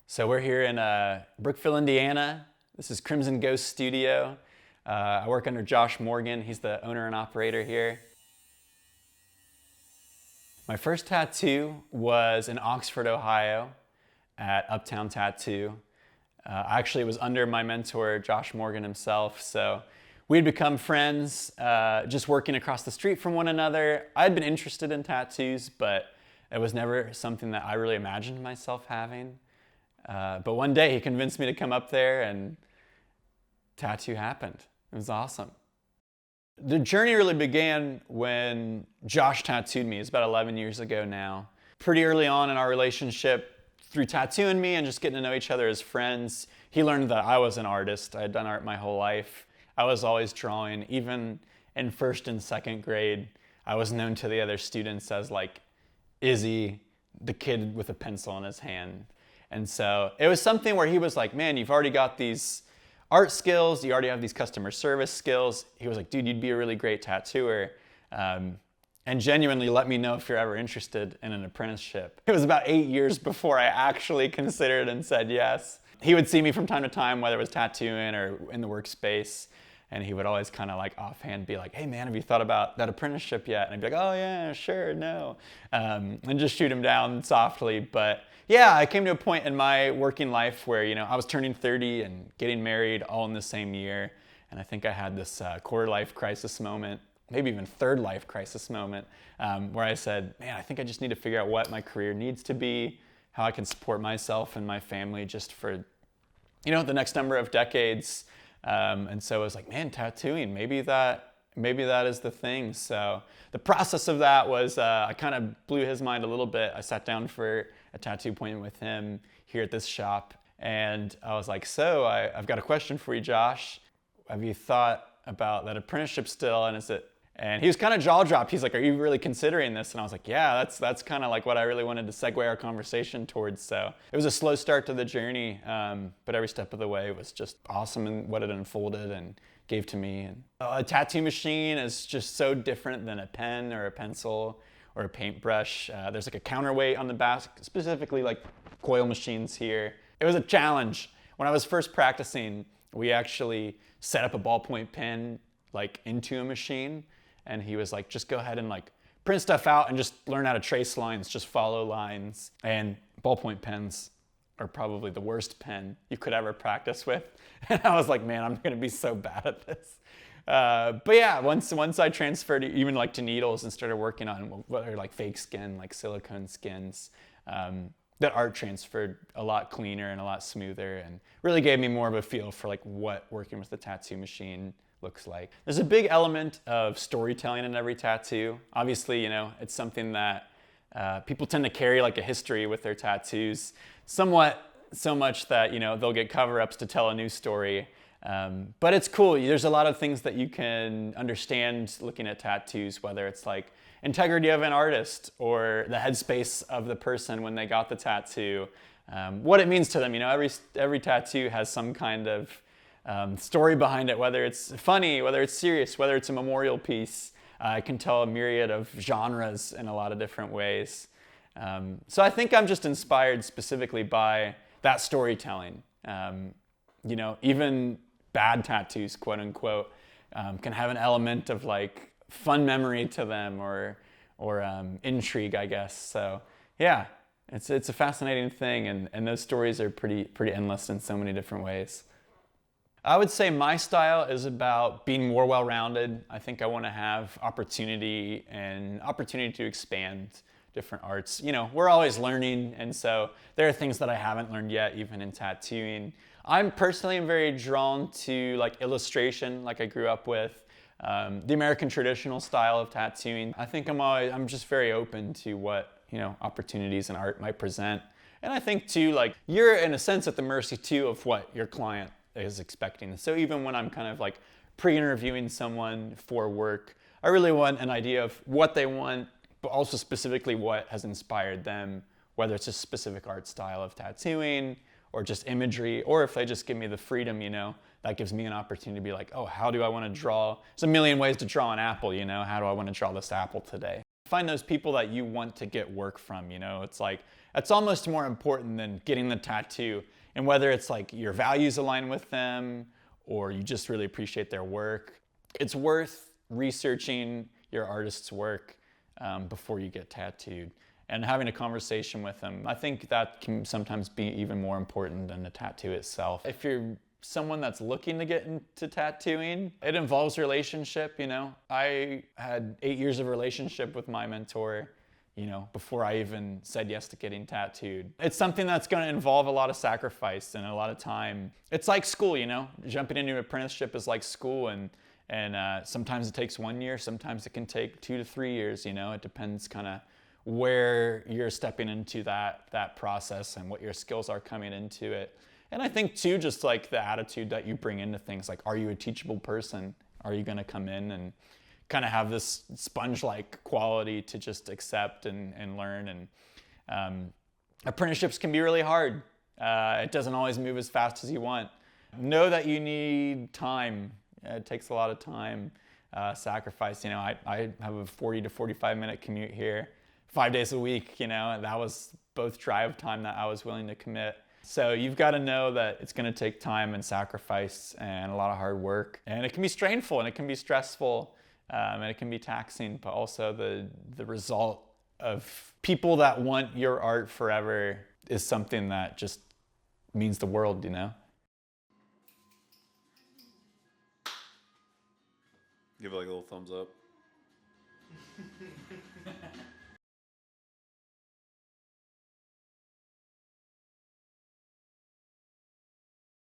So we're here in Brookville, Indiana. This is Crimson Ghost Studio. I work under Josh Morgan. He's the owner and operator here. My first tattoo was in Oxford, Ohio at Uptown Tattoo. Actually, it was under my mentor, Josh Morgan himself. So we'd become friends, just working across the street from one another. I'd been interested in tattoos, but it was never something that I really imagined myself having. But one day he convinced me to come up there and tattoo happened. It was awesome. The journey really began when Josh tattooed me. It's about 11 years ago now. Pretty early on in our relationship, through tattooing me and just getting to know each other as friends, he learned that I was an artist. I had done art my whole life. I was always drawing. Even in first and second grade, I was known to the other students as like Izzy, the kid with a pencil in his hand. And so it was something where he was like, man, you've already got these art skills, you already have these customer service skills. He was like, dude, you'd be a really great tattooer. And genuinely let me know if you're ever interested in an apprenticeship. It was about 8 years before I actually considered and said yes. He would see me from time to time, whether it was tattooing or in the workspace, and he would always kind of like offhand be like, hey man, have you thought about that apprenticeship yet? And I'd be like, oh yeah, sure, no. And just shoot him down softly. But yeah, I came to a point in my working life where, I was turning 30 and getting married all in the same year. And I think I had this quarter life crisis moment, maybe even third life crisis moment, where I said, man, I think I just need to figure out what my career needs to be, how I can support myself and my family just for, the next number of decades. And so I was like, man, tattooing, maybe that is the thing. So the process of that was, I kind of blew his mind a little bit. I sat down for a tattoo appointment with him here at this shop. And I was like, so I've got a question for you, Josh. Have you thought about that apprenticeship still? And he was kind of jaw dropped. He's like, are you really considering this? And I was like, yeah, that's kind of like what I really wanted to segue our conversation towards. So it was a slow start to the journey, but every step of the way was just awesome in what it unfolded and gave to me. And a tattoo machine is just so different than a pen or a pencil or a paintbrush. There's like a counterweight on the back, specifically like coil machines here. It was a challenge. When I was first practicing, we actually set up a ballpoint pen like into a machine. And he was like, just go ahead and like print stuff out and just learn how to trace lines, just follow lines. And ballpoint pens are probably the worst pen you could ever practice with. And I was like, man, I'm gonna be so bad at this. But yeah, once I transferred even like to needles and started working on whether like fake skin, like silicone skins, that art transferred a lot cleaner and a lot smoother and really gave me more of a feel for like what working with the tattoo machine looks like. There's a big element of storytelling in every tattoo. Obviously, it's something that people tend to carry like a history with their tattoos, somewhat so much that, they'll get cover-ups to tell a new story. But it's cool. There's a lot of things that you can understand looking at tattoos, whether it's like integrity of an artist or the headspace of the person when they got the tattoo, what it means to them. Every tattoo has some kind of story behind it, whether it's funny, whether it's serious, whether it's a memorial piece. I can tell a myriad of genres in a lot of different ways. So I think I'm just inspired specifically by that storytelling. Even bad tattoos, quote unquote, can have an element of like fun memory to them or intrigue, I guess. So yeah, it's a fascinating thing, and those stories are pretty endless in so many different ways. I would say my style is about being more well-rounded. I think I want to have opportunity to expand different arts. We're always learning, and so there are things that I haven't learned yet, even in tattooing. I'm personally very drawn to like illustration, like I grew up with. The American traditional style of tattooing. I think I'm just very open to what, opportunities in art might present. And I think too, like you're in a sense at the mercy too of what your client is expecting. So even when I'm kind of like pre-interviewing someone for work, I really want an idea of what they want, but also specifically what has inspired them, whether it's a specific art style of tattooing or just imagery, or if they just give me the freedom, that gives me an opportunity to be like, oh, how do I want to draw? There's a million ways to draw an apple, how do I want to draw this apple today? Find those people that you want to get work from, It's like, it's almost more important than getting the tattoo. And whether it's like your values align with them or you just really appreciate their work, it's worth researching your artist's work before you get tattooed and having a conversation with them. I think that can sometimes be even more important than the tattoo itself. If you're someone that's looking to get into tattooing, it involves relationship, I had 8 years of relationship with my mentor, before I even said yes to getting tattooed. It's something that's going to involve a lot of sacrifice and a lot of time. It's like school, jumping into an apprenticeship is like school, and sometimes it takes 1 year, sometimes it can take 2 to 3 years, it depends kind of where you're stepping into that process and what your skills are coming into it. And I think too, just like the attitude that you bring into things, like, are you a teachable person? Are you going to come in and kind of have this sponge-like quality to just accept and learn? And apprenticeships can be really hard. It doesn't always move as fast as you want. Know that you need time. It takes a lot of time, sacrifice. I have a 40 to 45 minute commute here 5 days a week, and that was both drive time that I was willing to commit. So you've got to know that it's going to take time and sacrifice and a lot of hard work. And it can be strainful and it can be stressful and it can be taxing, but also the result of people that want your art forever is something that just means the world, Give it like a little thumbs up.